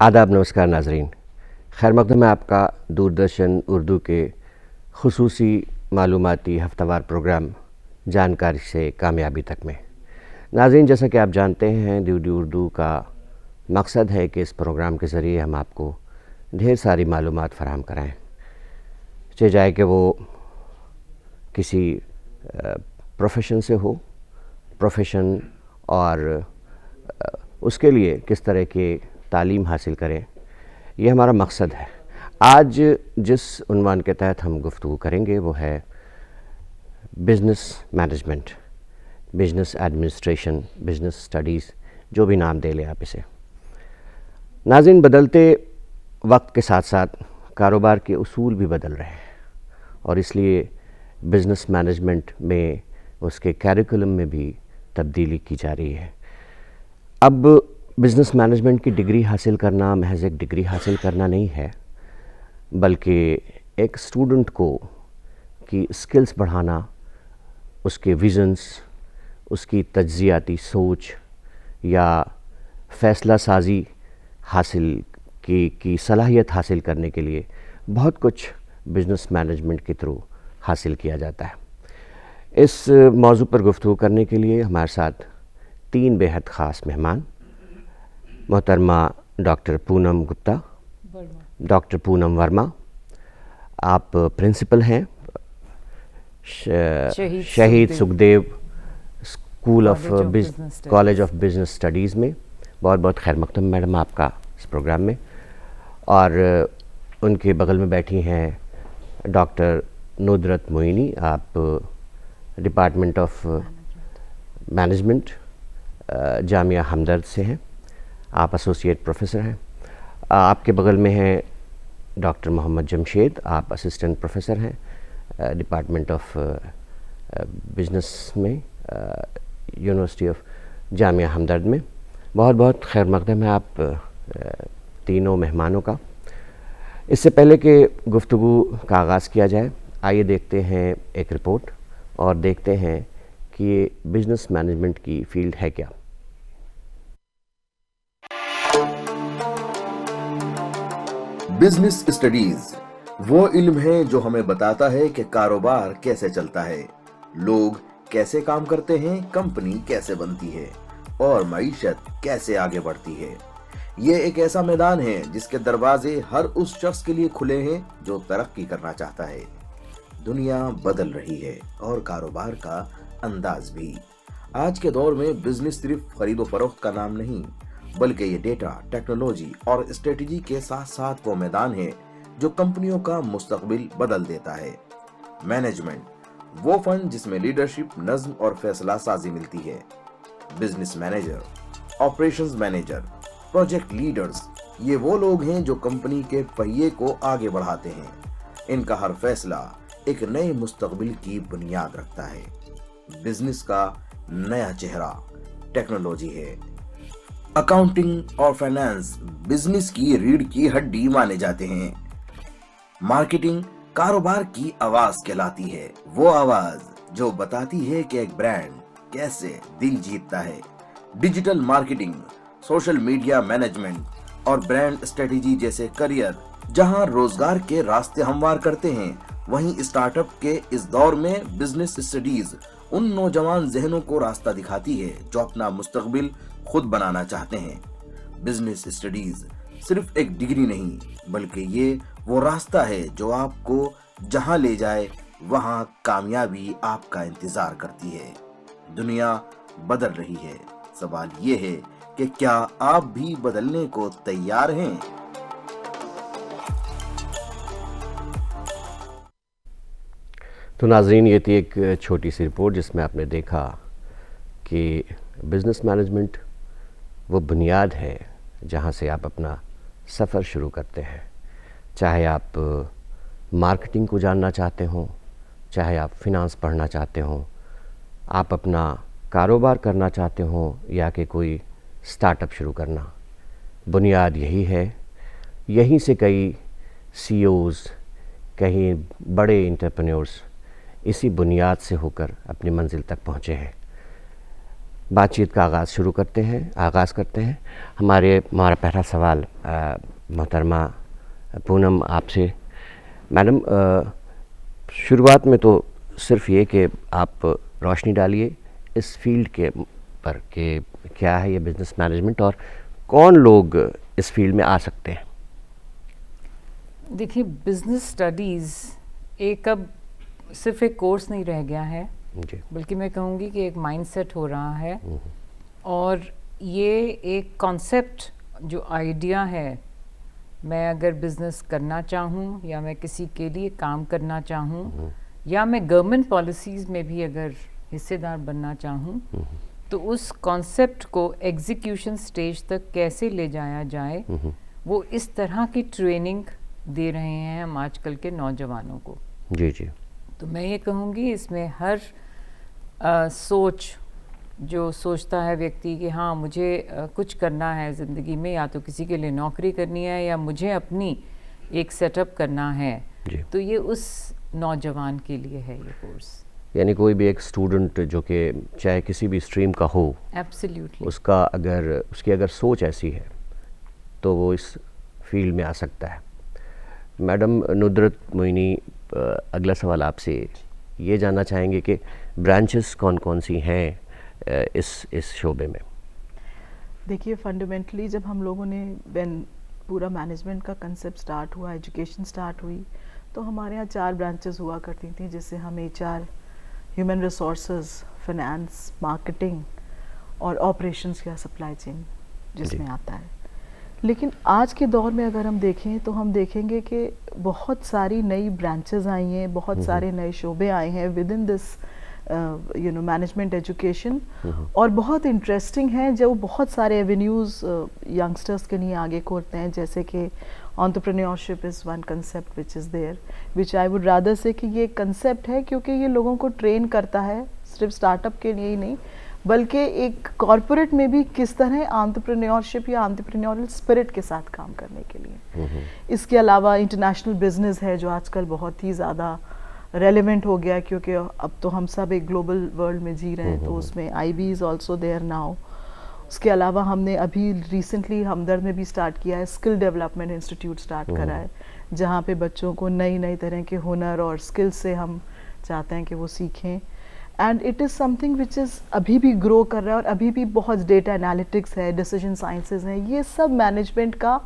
आदाब, नमस्कार नाजरीन। खैर मकदम है आपका दूरदर्शन उर्दू के खुसूसी मालूमाती हफ्तावार प्रोग्राम जानकारी से कामयाबी तक में। नाजरीन, जैसा कि आप जानते हैं, ड्यूडी उर्दू का मकसद है कि इस प्रोग्राम के ज़रिए हम आपको ढेर सारी मालूमात फ़राहम कराएँ, चाहे कि वो किसी प्रोफेशन से हो, प्रोफेशन और उसके लिए किस तरह की तालीम हासिल करें, ये हमारा मकसद है। आज जिस उन्वान के तहत हम गुफ्तगू करेंगे वो है business management, business administration, business studies, जो भी नाम दे लें आप इसे। नाज़रीन, बदलते वक्त के साथ साथ कारोबार के उसूल भी बदल रहे हैं और इसलिए बिज़नेस मैनेजमेंट में उसके कैरिकुलम में भी तब्दीली की जा रही है। अब बिज़नेस मैनेजमेंट की डिग्री हासिल करना महज एक डिग्री हासिल करना नहीं है, बल्कि एक स्टूडेंट को की स्किल्स बढ़ाना, उसके विज़न्स, उसकी तज्ज़ियाती सोच या फ़ैसला साजी हासिल की सलाहियत हासिल करने के लिए बहुत कुछ बिज़नेस मैनेजमेंट के थ्रू हासिल किया जाता है। इस मौजू पर गुफ्तगू करने के लिए हमारे साथ तीन बेहद ख़ास मेहमान, मोहतरमा डॉक्टर पूनम गुप्ता, डॉक्टर पूनम वर्मा, आप प्रिंसिपल हैं शहीद Sukhdev school of college of business studies में। बहुत बहुत खैर मकदम मैडम आपका इस प्रोग्राम में। और उनके बगल में बैठी हैं डॉक्टर नुदरत मोइनी, आप डिपार्टमेंट ऑफ मैनेजमेंट जामिया हमदर्द से हैं, आप एसोसिएट प्रोफेसर हैं। आपके बगल में हैं डॉक्टर मोहम्मद जमशेद, आप असिस्टेंट प्रोफेसर हैं डिपार्टमेंट ऑफ बिज़नेस में यूनिवर्सिटी ऑफ जामिया हमदर्द में। बहुत बहुत खैर मकदम है आप तीनों मेहमानों का। इससे पहले कि गुफ्तगू का आगाज़ किया जाए, आइए देखते हैं एक रिपोर्ट और देखते हैं कि ये बिज़नेस मैनेजमेंट की फ़ील्ड है क्या। बिजनेस स्टडीज वो इल्म है जो हमें बताता है कि कारोबार कैसे चलता है, लोग कैसे काम करते हैं, कंपनी कैसे बनती है और मईशत कैसे आगे बढ़ती है। ये एक ऐसा मैदान है जिसके दरवाजे हर उस शख्स के लिए खुले हैं जो तरक्की करना चाहता है। दुनिया बदल रही है और कारोबार का अंदाज भी। आज के दौर में बिजनेस सिर्फ खरीदो फरोख्त का नाम नहीं, बल्कि ये डेटा, टेक्नोलॉजी और स्ट्रेटेजी के साथ साथ वो मैदान है जो कंपनियों का मुस्तकबिल बदल देता है। मैनेजमेंट वो फन जिसमें लीडरशिप, नज्म और फैसला साजी मिलती है। Business manager, operations manager, project leaders, ये वो लोग हैं जो कंपनी के पहिए को आगे बढ़ाते हैं। इनका हर फैसला एक नए मुस्तकबिल की बुनियाद रखता है। बिजनेस का नया चेहरा टेक्नोलॉजी है। अकाउंटिंग और फाइनेंस बिजनेस की रीढ़ की हड्डी माने जाते हैं। मार्केटिंग कारोबार की आवाज कहलाती है, वो आवाज जो बताती है कि एक ब्रांड कैसे दिल जीतता है। Digital marketing, social media management और ब्रांड स्ट्रेटेजी जैसे करियर जहां रोजगार के रास्ते हमवार करते हैं, वहीं स्टार्टअप के इस दौर में बिजनेस स्टडीज उन नौजवान जहनों को रास्ता दिखाती है जो अपना मुस्तकबिल खुद बनाना चाहते हैं। बिजनेस स्टडीज सिर्फ एक डिग्री नहीं, बल्कि ये वो रास्ता है जो आपको जहां ले जाए वहां कामयाबी आपका इंतजार करती है। दुनिया बदल रही है, सवाल ये है कि क्या आप भी बदलने को तैयार हैं? तो नाज़रीन, ये थी एक छोटी सी रिपोर्ट जिसमें आपने देखा कि बिज़नेस मैनेजमेंट वो बुनियाद है जहाँ से आप अपना सफ़र शुरू करते हैं। चाहे आप मार्केटिंग को जानना चाहते हों, चाहे आप फिनांस पढ़ना चाहते हों, आप अपना कारोबार करना चाहते हों या कि कोई स्टार्टअप शुरू करना, बुनियाद यही है। यहीं से कई सीईओज़, कई बड़े एंटरप्रेन्योर्स इसी बुनियाद से होकर अपनी मंजिल तक पहुँचे हैं। बातचीत का आगाज़ करते हैं। हमारा पहला सवाल मोहतरमा पूनम आपसे। मैडम, शुरुआत में तो सिर्फ ये कि आप रोशनी डालिए इस फील्ड के पर कि क्या है ये बिज़नेस मैनेजमेंट और कौन लोग इस फील्ड में आ सकते हैं। देखिए, बिज़नेस स्टडीज़ अब सिर्फ एक कोर्स नहीं रह गया है, जी, बल्कि मैं कहूँगी कि एक माइंडसेट हो रहा है। और ये एक कॉन्सेप्ट जो आइडिया है, मैं अगर बिज़नेस करना चाहूँ या मैं किसी के लिए काम करना चाहूँ या मैं गवर्नमेंट पॉलिसीज़ में भी अगर हिस्सेदार बनना चाहूँ, तो उस कॉन्सेप्ट को एग्जीक्यूशन स्टेज तक कैसे ले जाया जाए, वो इस तरह की ट्रेनिंग दे रहे हैं हम आजकल के नौजवानों को। जी जी। तो मैं ये कहूँगी इसमें हर सोच जो सोचता है व्यक्ति कि हाँ मुझे कुछ करना है ज़िंदगी में, या तो किसी के लिए नौकरी करनी है या मुझे अपनी एक सेटअप करना है, तो ये उस नौजवान के लिए है ये कोर्स। यानी कोई भी एक स्टूडेंट जो कि चाहे किसी भी स्ट्रीम का हो, एब्सोल्युटली, उसकी अगर सोच ऐसी है तो वो इस फील्ड में आ सकता है। मैडम नुदरत मोइनी, अगला सवाल आपसे ये जानना चाहेंगे कि ब्रांचेस कौन कौन सी हैं इस शोबे में। देखिए, फंडामेंटली जब हम लोगों ने पूरा मैनेजमेंट का कंसेप्ट स्टार्ट हुआ, एजुकेशन स्टार्ट हुई, तो हमारे यहाँ 4 ब्रांचेस हुआ करती थी, जिससे हम HR, human resources, finance, marketing और ऑपरेशंस या सप्लाई चेन जिसमें आता है। लेकिन आज के दौर में अगर हम देखें तो हम देखेंगे कि बहुत सारी नई ब्रांचेस आई हैं, बहुत सारे नए शोबे आए हैं with in this management education, और बहुत इंटरेस्टिंग हैं जो बहुत सारे एवेन्यूज़ यंगस्टर्स के लिए आगे खोलते हैं, जैसे कि entrepreneurship is one concept which is there, which I would rather say कि ये कंसेप्ट है क्योंकि ये लोगों को ट्रेन करता है सिर्फ स्टार्टअप के लिए ही नहीं, बल्कि एक कॉरपोरेट में भी किस तरह एंटरप्रेन्योरशिप या एंटरप्रेन्योरल स्पिरिट के साथ काम करने के लिए। इसके अलावा इंटरनेशनल बिजनेस है जो आजकल बहुत ही ज़्यादा रेलेवेंट हो गया, क्योंकि अब तो हम सब एक ग्लोबल वर्ल्ड में जी रहे हैं, तो उसमें IB is also there now. उसके अलावा हमने अभी रिसेंटली हमदर्द में भी स्टार्ट किया है, स्किल डेवलपमेंट इंस्टीट्यूट स्टार्ट करा है, जहाँ पे बच्चों को नई नई तरह के हुनर और स्किल्स से हम चाहते हैं कि वो सीखें। And it is something which is अभी भी ग्रो कर रहा है, और अभी भी बहुत डेटा एनालिटिक्स है, डिसीजन साइंसेज हैं, ये सब मैनेजमेंट का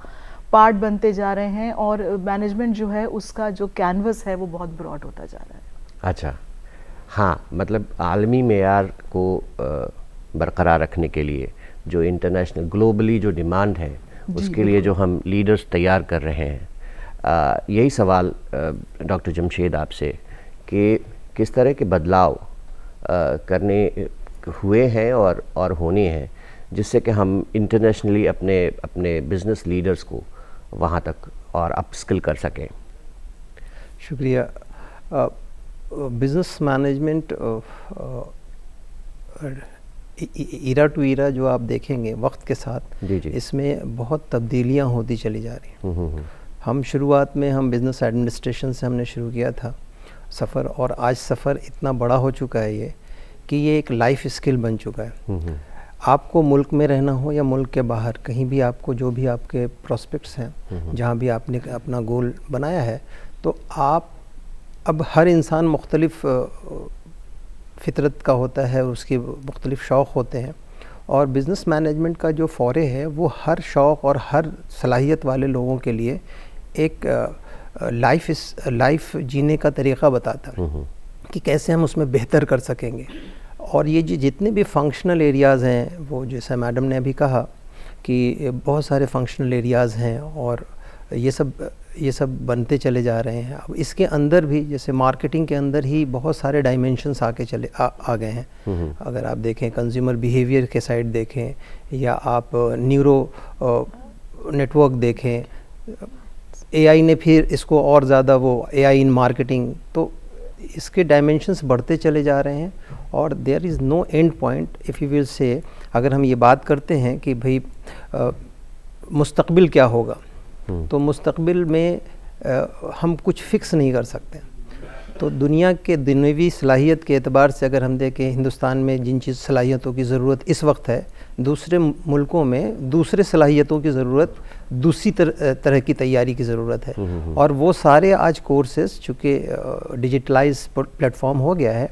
पार्ट बनते जा रहे हैं, और मैनेजमेंट जो है उसका जो कैनवस है वो बहुत ब्रॉड होता जा रहा है। अच्छा, हाँ, मतलब आलमी मेयार को बरकरार रखने के लिए जो इंटरनेशनल ग्लोबली जो डिमांड है उसके लिए जो हम लीडर्स तैयार कर रहे हैं, यही सवाल डॉक्टर जमशेद आपसे कि किस तरह के बदलाव करने हुए हैं और होने हैं जिससे कि हम इंटरनेशनली अपने बिजनेस लीडर्स को वहाँ तक और अपस्किल कर सकें। शुक्रिया। Business management era to era जो आप देखेंगे वक्त के साथ, जी जी, इसमें बहुत तब्दीलियाँ होती चली जा रही हैं। हम शुरुआत में हम बिज़नेस एडमिनिस्ट्रेशन से हमने शुरू किया था सफ़र, और आज सफ़र इतना बड़ा हो चुका है ये कि ये एक लाइफ स्किल बन चुका है। आपको मुल्क में रहना हो या मुल्क के बाहर, कहीं भी आपको जो भी आपके प्रोस्पेक्ट्स हैं, जहाँ भी आपने अपना गोल बनाया है, तो आप अब हर इंसान मुख्तलिफ फ़ितरत का होता है, उसके मुख्तलिफ शौक़ होते हैं, और बिज़नेस मैनेजमेंट का जो फ़ोरे है वो हर शौक़ और हर सलाहियत वाले लोगों के लिए एक लाइफ जीने का तरीक़ा बताता है कि कैसे हम उसमें बेहतर कर सकेंगे। और ये जितने भी फंक्शनल एरियाज़ हैं, वो जैसा मैडम ने अभी कहा कि बहुत सारे फंक्शनल एरियाज़ हैं, और ये सब बनते चले जा रहे हैं। अब इसके अंदर भी जैसे मार्केटिंग के अंदर ही बहुत सारे डायमेंशंस आ गए हैं। अगर आप देखें कंज्यूमर बिहेवियर के साइड देखें, या आप न्यूरो नेटवर्क देखें, AI ने फिर इसको और ज़्यादा वो AI इन मार्केटिंग, तो इसके डायमेंशंस बढ़ते चले जा रहे हैं, और there is no end point if you will say. अगर हम ये बात करते हैं कि भाई मुस्तकबिल क्या होगा, तो मुस्तकबिल में हम कुछ फ़िक्स नहीं कर सकते। तो दुनिया के दुनियावी सलाहियत के एतबार से अगर हम देखें, हिंदुस्तान में जिन चीज़ सलाहियतों की ज़रूरत इस वक्त है, दूसरे मुल्कों में दूसरे सलाहियतों की ज़रूरत, दूसरी तरह की तैयारी की ज़रूरत है। और वो सारे आज कोर्सेज, चूँकि डिजिटलाइज प्लेटफॉर्म हो गया है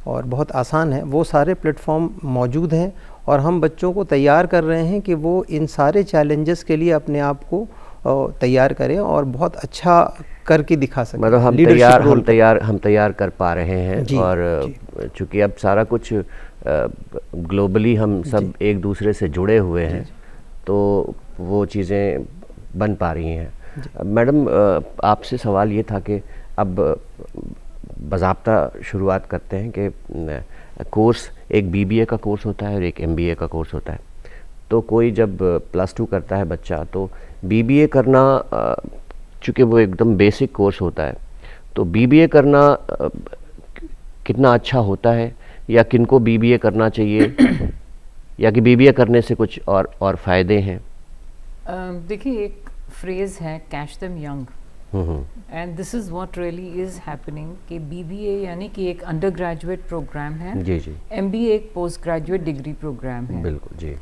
और बहुत आसान है, वो सारे प्लेटफॉर्म मौजूद हैं और हम बच्चों को तैयार कर रहे हैं कि वो इन सारे चैलेंजेस के लिए अपने आप को तैयार करें और बहुत अच्छा करके दिखा सकें। मतलब हम तैयार कर पा रहे हैं। और चूँकि अब सारा कुछ ग्लोबली हम सब एक दूसरे से जुड़े हुए हैं, तो वो चीज़ें बन पा रही हैं। मैडम, आपसे सवाल ये था कि अब बाज़ाब्ता शुरुआत करते हैं कि कोर्स एक BBA का कोर्स होता है और एक MBA का कोर्स होता है। तो कोई जब +2 करता है बच्चा, तो BBA करना, चूँकि वो एकदम बेसिक कोर्स होता है, तो BBA करना कितना अच्छा होता है, या किनको BBA करना चाहिए, या कि BBA करने से कुछ और फ़ायदे हैं? देखिए, एक फ्रेज़ है, catch them young, and this is what really is happening कि BBA यानी कि एक अंडर ग्रेजुएट प्रोग्राम है, जी जी, MBA एक पोस्ट ग्रेजुएट डिग्री प्रोग्राम है। बिल्कुल जी।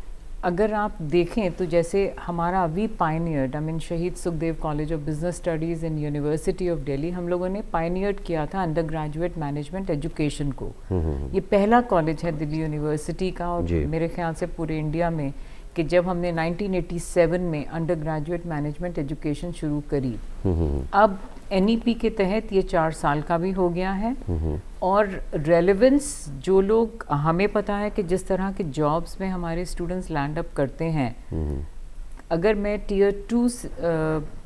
अगर आप देखें तो जैसे हमारा वी पायनियर्ड, आई मीन शहीद Sukhdev college of business studies in university of Delhi, हम लोगों ने पायनियर्ड किया था अंडर ग्रेजुएट मैनेजमेंट एजुकेशन को। ये पहला कॉलेज है दिल्ली यूनिवर्सिटी का, और मेरे ख्याल से पूरे इंडिया में, कि जब हमने 1987 में अंडर ग्रेजुएट मैनेजमेंट एजुकेशन शुरू करी। अब NEP के तहत ये 4 साल का भी हो गया है, और रेलेवेंस जो लोग, हमें पता है कि जिस तरह के जॉब्स में हमारे स्टूडेंट्स लैंड अप करते हैं, अगर मैं Tier 2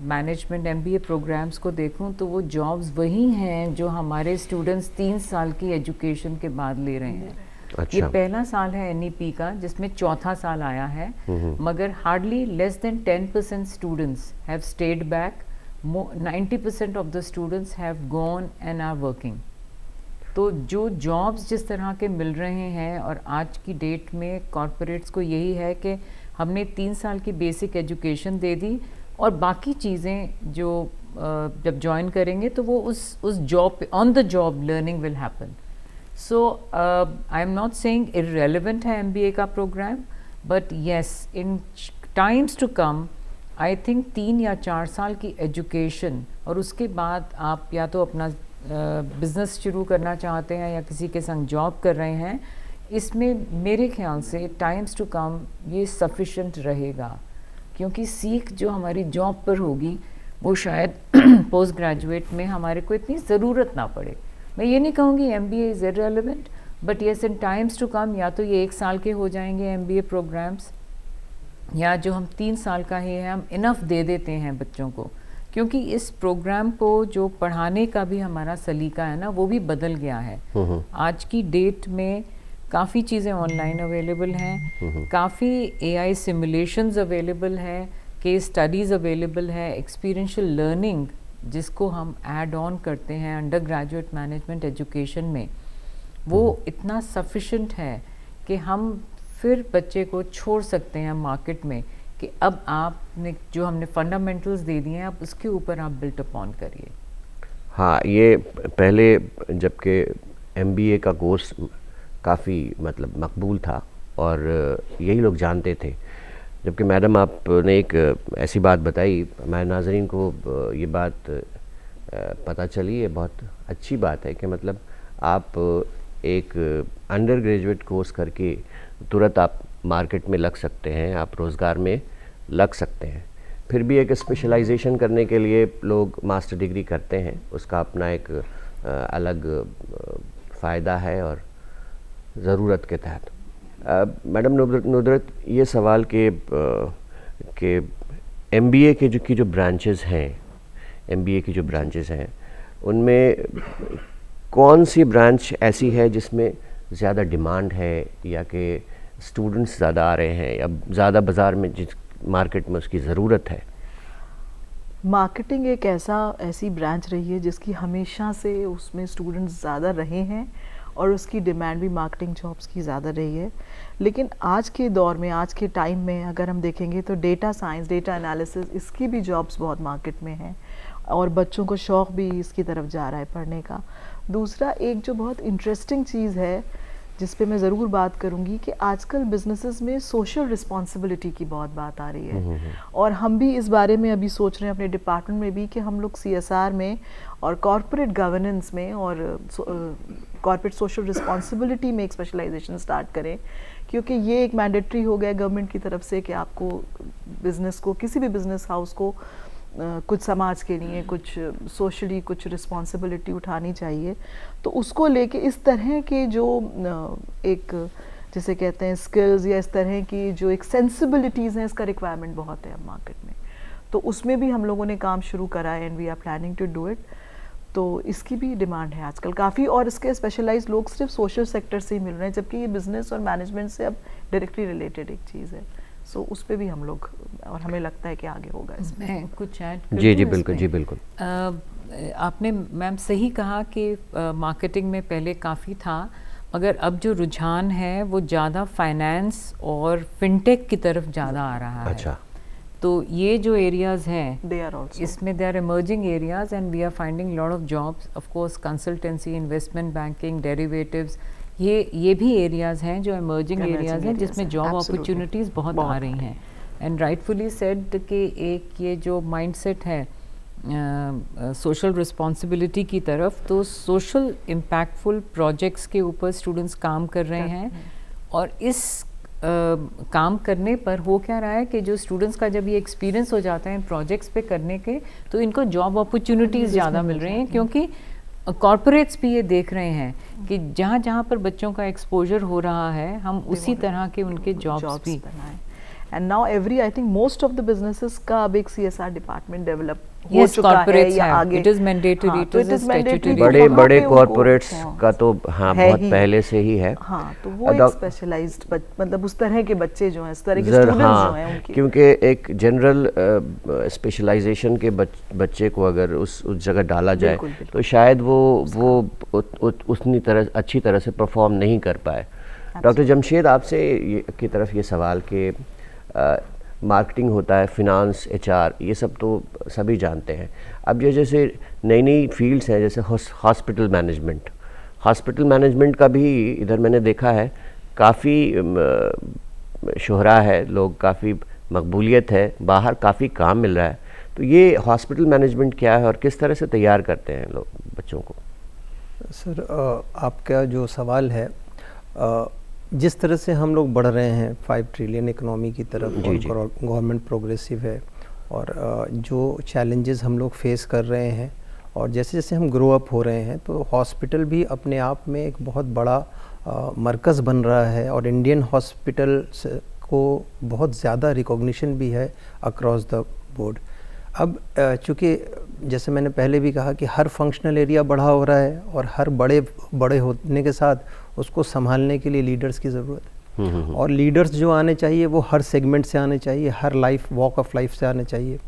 मैनेजमेंट MBA प्रोग्राम्स को देखूं तो वो जॉब्स वही हैं जो हमारे स्टूडेंट्स 3 साल की एजुकेशन के बाद ले रहे हैं। अच्छा। ये पहला साल है NEP का जिसमें चौथा साल आया है, मगर hardly less than 10% students have stayed back, 90% of the students have gone and are working. तो जो जॉब्स जिस तरह के मिल रहे हैं, और आज की डेट में कॉरपोरेट्स को यही है कि हमने 3 साल की बेसिक एजुकेशन दे दी, और बाकी चीज़ें जो जब ज्वाइन करेंगे तो वो उस जॉब पे on the job learning will happen. So I am not saying irrelevant है MBA का प्रोग्राम, but yes, in times to come I think 3 या 4 साल की एजुकेशन, और उसके बाद आप या तो अपना बिज़नेस शुरू करना चाहते हैं या किसी के संग जॉब कर रहे हैं, इसमें मेरे ख्याल से टाइम्स टू कम ये सफिशेंट रहेगा, क्योंकि सीख जो हमारी जॉब पर होगी वो शायद पोस्ट ग्रेजुएट में हमारे को इतनी ज़रूरत ना पड़े। मैं ये नहीं कहूँगी MBA is irrelevant, but yes, in times to come या तो ये 1 साल के हो जाएंगे MBA प्रोग्राम्स, या जो हम 3 साल का ही है हम इनफ दे देते हैं बच्चों को, क्योंकि इस प्रोग्राम को जो पढ़ाने का भी हमारा सलीका है ना, वो भी बदल गया है। आज की डेट में काफ़ी चीज़ें ऑनलाइन अवेलेबल हैं, काफ़ी AI सिमुलेशंस अवेलेबल है, केस स्टडीज़ अवेलेबल है, एक्सपीरियंशियल लर्निंग जिसको हम ऐड ऑन करते हैं अंडर ग्रेजुएट मैनेजमेंट एजुकेशन में, वो इतना सफिशेंट है कि हम फिर बच्चे को छोड़ सकते हैं मार्केट में कि अब आपने जो हमने फंडामेंटल्स दे दिए हैं, अब उसके ऊपर आप बिल्ट अपॉन करिए। हाँ, ये पहले जबकि MBA का कोर्स काफ़ी मतलब मकबूल था और यही लोग जानते थे, जबकि मैडम आपने एक ऐसी बात बताई, हमारे नाज़रीन को ये बात पता चली, ये बहुत अच्छी बात है कि मतलब आप एक अंडर ग्रेजुएट कोर्स करके तुरंत आप मार्केट में लग सकते हैं, आप रोज़गार में लग सकते हैं। फिर भी एक स्पेशलाइजेशन करने के लिए लोग मास्टर डिग्री करते हैं, उसका अपना एक अलग फ़ायदा है और ज़रूरत के तहत। मैडम नुदरत, ये सवाल के MBA के जो ब्रांचेस हैं, MBA की जो ब्रांचेस हैं, उनमें कौन सी ब्रांच ऐसी है जिसमें ज़्यादा डिमांड है, या कि स्टूडेंट्स ज़्यादा आ रहे हैं, या ज़्यादा बाज़ार में जिस मार्केट में उसकी ज़रूरत है? मार्केटिंग एक ऐसी ब्रांच रही है जिसकी हमेशा से उसमें स्टूडेंट्स ज़्यादा रहे हैं और उसकी डिमांड भी मार्केटिंग जॉब्स की ज़्यादा रही है। लेकिन आज के दौर में, आज के टाइम में अगर हम देखेंगे तो डेटा साइंस, डेटा एनालिसिस, इसकी भी जॉब्स बहुत मार्केट में हैं और बच्चों को शौक़ भी इसकी तरफ जा रहा है पढ़ने का। दूसरा एक जो बहुत इंटरेस्टिंग चीज़ है जिस पे मैं ज़रूर बात करूंगी कि आजकल बिजनेसेस में सोशल रिस्पॉन्सिबिलिटी की बहुत बात आ रही है, और हम भी इस बारे में अभी सोच रहे हैं अपने डिपार्टमेंट में भी कि हम लोग CSR में और कॉरपोरेट गवर्नेंस में और कॉरपोरेट सोशल रिस्पॉन्सिबिलिटी में एक स्पेशलाइजेशन स्टार्ट करें, क्योंकि ये एक मैंडेटरी हो गया गवर्नमेंट की तरफ से कि आपको बिज़नेस को, किसी भी बिज़नेस हाउस को कुछ समाज के लिए, कुछ सोशली कुछ रिस्पॉन्सिबिलिटी उठानी चाहिए। तो उसको लेके इस तरह के जो एक जिसे कहते हैं स्किल्स या इस तरह की जो एक सेंसिबिलिटीज़ हैं, इसका रिक्वायरमेंट बहुत है अब मार्केट में। तो उसमें भी हम लोगों ने काम शुरू करा है and we are planning to do it. तो इसकी भी डिमांड है आजकल काफ़ी, और इसके स्पेशलाइज्ड लोग सिर्फ सोशल सेक्टर से ही मिल रहे हैं, जबकि ये बिज़नेस और मैनेजमेंट से अब डायरेक्टली रिलेटेड एक चीज़ है। सो उस पे भी हम लोग, और हमें लगता है कि आगे होगा इसमें। मैं कुछ ऐड जी जी बिल्कुल, जी बिल्कुल। आपने मैम सही कहा कि मार्केटिंग में पहले काफ़ी था, मगर अब जो रुझान है वो ज़्यादा फाइनेंस और फिनटेक की तरफ ज़्यादा आ रहा है। अच्छा। तो ये जो एरियाज़ हैं दे आर ऑल्सो, इसमें they are emerging areas and we are finding lot of jobs. Of course consultancy, investment banking, derivatives, ये भी एरियाज़ हैं जो इमर्जिंग एरियाज़ हैं जिसमें जॉब अपॉर्चुनिटीज़ बहुत आ रही हैं। एंड राइटफुली सेड कि एक ये जो माइंडसेट है सोशल रिस्पॉन्सिबिलिटी की तरफ, तो सोशल इम्पैक्टफुल प्रोजेक्ट्स के ऊपर स्टूडेंट्स काम कर रहे हैं। और इस काम करने पर हो क्या रहा है कि जो स्टूडेंट्स का जब ये एक्सपीरियंस हो जाता है इन प्रोजेक्ट्स पे करने के, तो इनको जॉब अपॉर्चुनिटीज़ ज़्यादा मिल रही हैं, क्योंकि कॉरपोरेट्स भी ये देख रहे हैं कि जहाँ जहाँ पर बच्चों का एक्सपोजर हो रहा है, हम उसी तरह के उनके जॉब्स भी बनाएं। And now every, I think most of the businesses का अब एक CSR डिपार्टमेंट डेवलप हो Yes, चुका है corporates या have. आगे। It is mandatory, हाँ, it तो is it is mandatory, statutory. तो बड़े वहाँ बड़े पे उनको- कॉरपोरेट्स हाँ, का तो हाँ है बहुत ही। पहले से ही है। हाँ, तो वो एक स्पेशलाइज्ड मतलब उस तरह के बच्चे जो हैं, इस तरह के हाँ, स्टूडेंट्स जो हैं उनके, क्योंकि एक जनरल स्पेशलाइजेशन के बच्चे को अगर उस जगह डाला जाए, बिल्कुल, बिल्कुल। तो शायद वो उतनी तरह अच्छी तरह से परफॉर्म नहीं कर पाए। डॉक्टर जमशेद, आपसे की तरफ ये सवाल कि मार्केटिंग होता है, फिनांस, HR, ये सब तो सभी जानते हैं। अब ये जैसे नई नई फील्ड्स हैं, जैसे हॉस्पिटल मैनेजमेंट का भी इधर मैंने देखा है, काफ़ी शोहरा है, लोग काफ़ी मकबूलियत है, बाहर काफ़ी काम मिल रहा है। तो ये हॉस्पिटल मैनेजमेंट क्या है और किस तरह से तैयार करते हैं लोग बच्चों को? सर, आपका जो सवाल है, जिस तरह से हम लोग बढ़ रहे हैं 5 ट्रिलियन इकोनॉमी की तरफ, और गवर्नमेंट प्रोग्रेसिव है, और जो चैलेंजेस हम लोग फेस कर रहे हैं, और जैसे जैसे हम ग्रो अप हो रहे हैं, तो हॉस्पिटल भी अपने आप में एक बहुत बड़ा मरकज़ बन रहा है, और इंडियन हॉस्पिटल को बहुत ज़्यादा रिकॉग्निशन भी है अक्रॉस द बोर्ड। अब चूँकि जैसे मैंने पहले भी कहा कि हर फंक्शनल एरिया बड़ा हो रहा है, और हर बड़े होने के साथ उसको संभालने के लिए लीडर्स की ज़रूरत है। और लीडर्स जो आने चाहिए वो हर सेगमेंट से आने चाहिए, हर वॉक ऑफ लाइफ से आने चाहिए।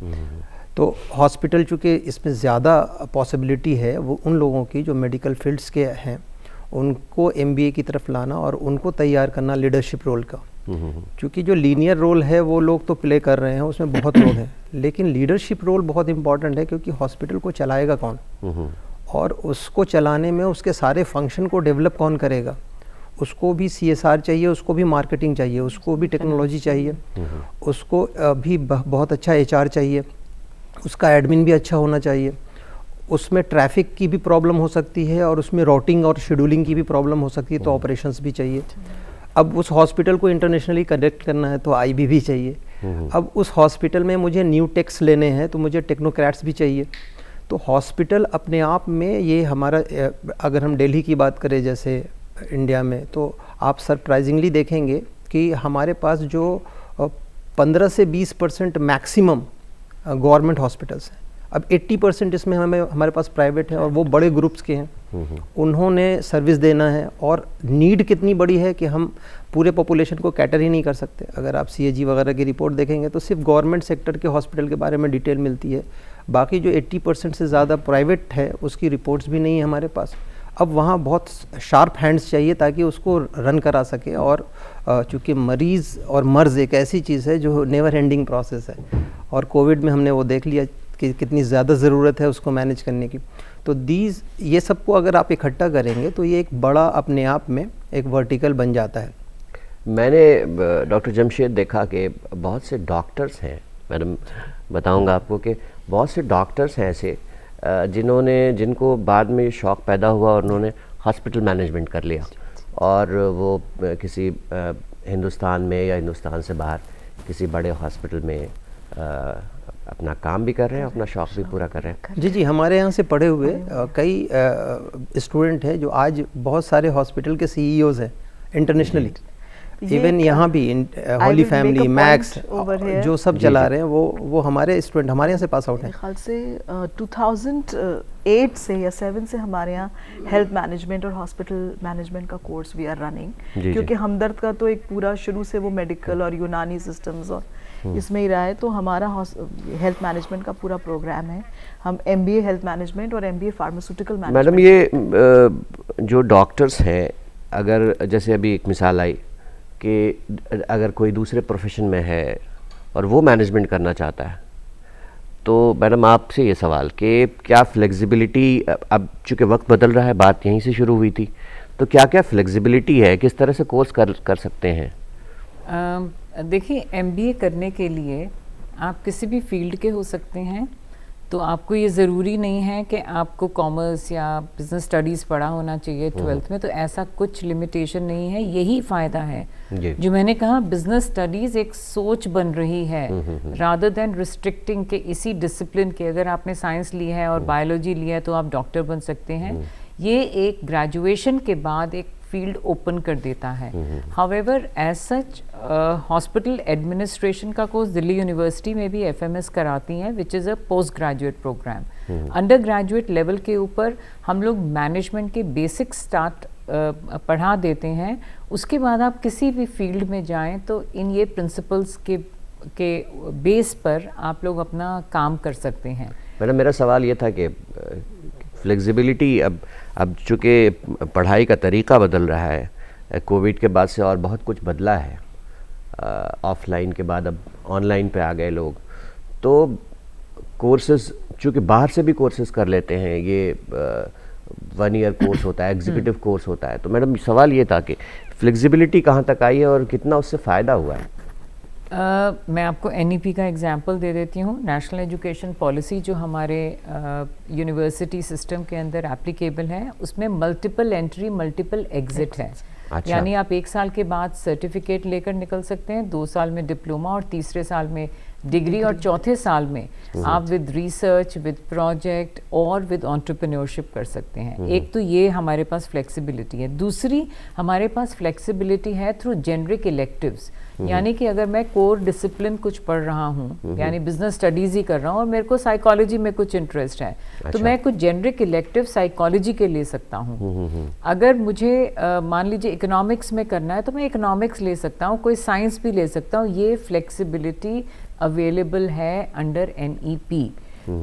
तो हॉस्पिटल चूँकि इसमें ज़्यादा पॉसिबिलिटी है वो उन लोगों की जो मेडिकल फील्ड्स के हैं, उनको MBA की तरफ लाना और उनको तैयार करना लीडरशिप रोल का। क्योंकि जो लीनियर रोल है वो लोग तो प्ले कर रहे हैं, उसमें बहुत लोग हैं, लेकिन लीडरशिप रोल बहुत इंपॉर्टेंट है, क्योंकि हॉस्पिटल को चलाएगा कौन, और उसको चलाने में उसके सारे फंक्शन को डेवलप कौन करेगा। उसको भी CSR चाहिए, उसको भी मार्केटिंग चाहिए, उसको भी टेक्नोलॉजी चाहिए, उसको भी बहुत अच्छा HR चाहिए, उसका एडमिन भी अच्छा होना चाहिए, उसमें ट्रैफिक की भी प्रॉब्लम हो सकती है, और उसमें रूटिंग और शेड्यूलिंग की भी प्रॉब्लम हो सकती है, तो ऑपरेशंस भी चाहिए। अब उस हॉस्पिटल को इंटरनेशनली कनेक्ट करना है तो IB भी चाहिए। अब उस हॉस्पिटल में मुझे न्यू टेक्स लेने हैं तो मुझे टेक्नोक्रेट्स भी चाहिए। तो हॉस्पिटल अपने आप में ये हमारा, अगर हम दिल्ली की बात करें जैसे इंडिया में, तो आप सरप्राइजिंगली देखेंगे कि हमारे पास जो 15 से 20% मैक्सिमम गवर्नमेंट हॉस्पिटल्स हैं। अब 80% इसमें हमारे पास प्राइवेट है, और वो बड़े ग्रुप्स के हैं। उन्होंने सर्विस देना है, और नीड कितनी बड़ी है कि हम पूरे पॉपुलेशन को कैटर ही नहीं कर सकते। अगर आप CAG वगैरह की रिपोर्ट देखेंगे तो सिर्फ गवर्नमेंट सेक्टर के हॉस्पिटल के बारे में डिटेल मिलती है, बाकी जो 80% से ज़्यादा प्राइवेट है उसकी रिपोर्ट्स भी नहीं है हमारे पास। अब वहाँ बहुत शार्प हैंड्स चाहिए ताकि उसको रन करा सके, और चूँकि मरीज़ और मर्ज़ एक ऐसी चीज़ है जो नेवर एंडिंग प्रोसेस है, और कोविड में हमने वो देख लिया कि कितनी ज़्यादा ज़रूरत है उसको मैनेज करने की। तो ये सबको अगर आप इकट्ठा करेंगे तो ये एक बड़ा अपने आप में एक वर्टिकल बन जाता है। मैंने डॉक्टर जमशेद देखा कि बहुत से डॉक्टर्स हैं, मैडम बताऊंगा आपको कि बहुत से डॉक्टर्स हैं ऐसे जिनको बाद में शौक़ पैदा हुआ और उन्होंने हॉस्पिटल मैनेजमेंट कर लिया और वो किसी हिंदुस्तान में या हिंदुस्तान से बाहर किसी बड़े हॉस्पिटल में अपना काम भी कर रहे हैं, अपना शौक़ भी पूरा कर रहे हैं। जी, हमारे यहाँ से पढ़े हुए कई स्टूडेंट हैं जो आज बहुत सारे हॉस्पिटल के CEOs हैं इंटरनेशनली। इवन यहाँ भी होली फैमिली, मैक्स जो सब चला रहे हैं वो हमारे स्टूडेंट हमारे यहाँ से पास आउट हैं। ख्याल से 2008 से या 7 से हमारे यहाँ हेल्थ मैनेजमेंट और हॉस्पिटल मैनेजमेंट का कोर्स वी आर रनिंग, क्योंकि हमदर्द का तो एक पूरा शुरू से वो मेडिकल और यूनानी सिस्टम्स और इसमें ही रहा है। तो हमारा हेल्थ मैनेजमेंट का पूरा प्रोग्राम है। हम MBA हेल्थ मैनेजमेंट और MBA फार्मास्यूटिकल मैनेजमेंट। मैडम ये जो डॉक्टर्स हैं, अगर जैसे अभी एक मिसाल आई कि अगर कोई दूसरे प्रोफेशन में है और वो मैनेजमेंट करना चाहता है, तो मैडम आपसे ये सवाल कि क्या फ्लेक्सिबिलिटी, अब चूँकि वक्त बदल रहा है, बात यहीं से शुरू हुई थी, तो क्या क्या फ्लेक्सिबिलिटी है, किस तरह से कोर्स कर सकते हैं? देखिए, MBA करने के लिए आप किसी भी फील्ड के हो सकते हैं, तो आपको ये ज़रूरी नहीं है कि आपको कॉमर्स या बिजनेस स्टडीज़ पढ़ा होना चाहिए 12th में, तो ऐसा कुछ लिमिटेशन नहीं है। यही फ़ायदा है जो मैंने कहा, बिजनेस स्टडीज़ एक सोच बन रही है रादर देन रिस्ट्रिक्टिंग के इसी डिसिप्लिन के, अगर आपने साइंस ली है और बायोलॉजी लिया है तो आप डॉक्टर बन सकते हैं। ये एक ग्रेजुएशन के बाद एक फील्ड ओपन कर देता है। However as such hospital administration का कोर्स दिल्ली यूनिवर्सिटी में भी FMS कराती हैं, which is a post graduate program. Under graduate level के ऊपर हम लोग मैनेजमेंट के बेसिक स्टार्ट पढ़ा देते हैं। उसके बाद आप किसी भी फील्ड में जाएं तो इन ये प्रिंसिपल्स के बेस पर आप लोग अपना काम कर सकते हैं। मैडम, मेरा सवाल ये था कि फ्लेक्सिबिलिटी, अब चूँकि पढ़ाई का तरीका बदल रहा है, कोविड के बाद से और बहुत कुछ बदला है, ऑफलाइन के बाद अब ऑनलाइन पे आ गए लोग, तो कोर्सेज चूँकि बाहर से भी कोर्सेज कर लेते हैं, ये 1 ईयर कोर्स होता है, एग्जीक्यूटिव कोर्स होता है, तो मैडम सवाल ये था कि फ्लेक्सिबिलिटी कहाँ तक आई है और कितना उससे फ़ायदा हुआ है? मैं आपको NEP का एग्जांपल दे देती हूँ। नेशनल एजुकेशन पॉलिसी जो हमारे यूनिवर्सिटी सिस्टम के अंदर एप्लीकेबल है, उसमें मल्टीपल एंट्री मल्टीपल एग्जिट है। अच्छा। यानी आप 1 साल के बाद सर्टिफिकेट लेकर निकल सकते हैं, 2 साल में डिप्लोमा और तीसरे साल में डिग्री और चौथे साल में आप विद रिसर्च, विद प्रोजेक्ट और विद एंटरप्रेन्योरशिप कर सकते हैं। एक तो ये हमारे पास फ्लेक्सिबिलिटी है। दूसरी हमारे पास फ्लेक्सिबिलिटी है थ्रू जेनरिक इलेक्टिव्स, यानी कि अगर मैं कोर डिसिप्लिन कुछ पढ़ रहा हूँ, यानी बिजनेस स्टडीज़ ही कर रहा हूँ और मेरे को साइकोलॉजी में कुछ इंटरेस्ट है, तो मैं कुछ जेनरिक इलेक्टिव साइकोलॉजी के ले सकता हूँ। अगर मुझे मान लीजिए इकोनॉमिक्स में करना है तो मैं इकोनॉमिक्स ले सकता हूँ, कोई साइंस भी ले सकता हूँ। ये फ्लेक्सिबिलिटी अवेलेबल है अंडर NEP।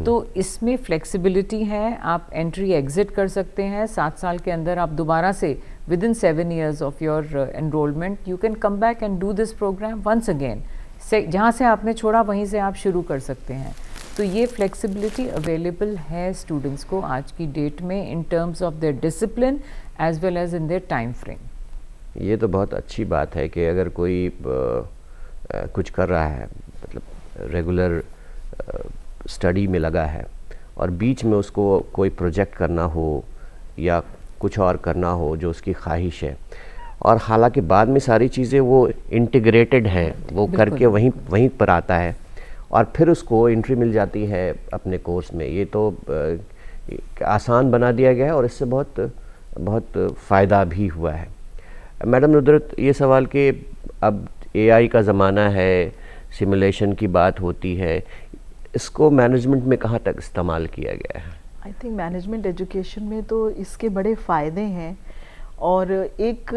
तो इसमें फ्लेक्सिबिलिटी है, आप एंट्री एग्जिट कर सकते हैं। 7 साल के अंदर आप दोबारा से within 7 years of your enrolment you can come back and do this program once again. जहाँ से आपने छोड़ा वहीं से आप शुरू कर सकते हैं। तो ये फ्लेक्सिबिलिटी अवेलेबल है स्टूडेंट्स को आज की डेट में in terms of their discipline as well as in their time frame. ये तो बहुत अच्छी बात है कि अगर कोई कुछ कर रहा है, मतलब रेगुलर स्टडी में लगा है और बीच में उसको कोई प्रोजेक्ट करना हो या कुछ और करना हो जो उसकी ख्वाहिश है, और हालांकि बाद में सारी चीज़ें वो इंटीग्रेटेड हैं, वो करके वहीं पर आता है और फिर उसको एंट्री मिल जाती है अपने कोर्स में। ये तो आसान बना दिया गया है और इससे बहुत फ़ायदा भी हुआ है। मैडम नुदरत, ये सवाल कि अब AI का ज़माना है, सिमुलेशन की बात होती है, इसको मैनेजमेंट में कहाँ तक इस्तेमाल किया गया है? आई थिंक मैनेजमेंट एजुकेशन में तो इसके बड़े फ़ायदे हैं, और एक